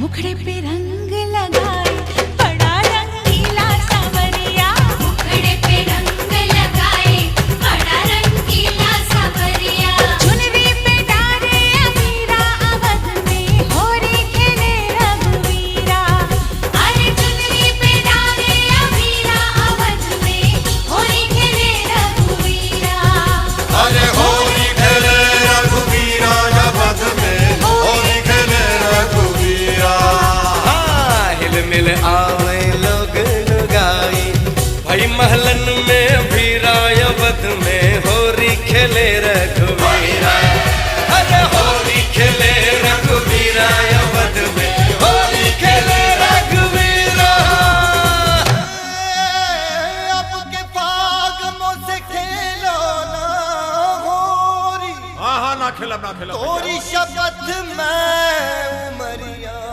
मुखड़े पे रंग लगाए बड़ा रंगीला सावरिया, मुखड़े पे रंग लगाए बड़ा रंगीला सावरिया। चुनरी पे डारे अबीरा अवध में होरी खेले रघुवीरा। अरे चुनरी पे डाले अबीरा अवध में होली खेले रघुवीरा। अरे होली खेले रघुवीरा अवध में, होली खेले रघुवीरा। हाँ हिल मिल आ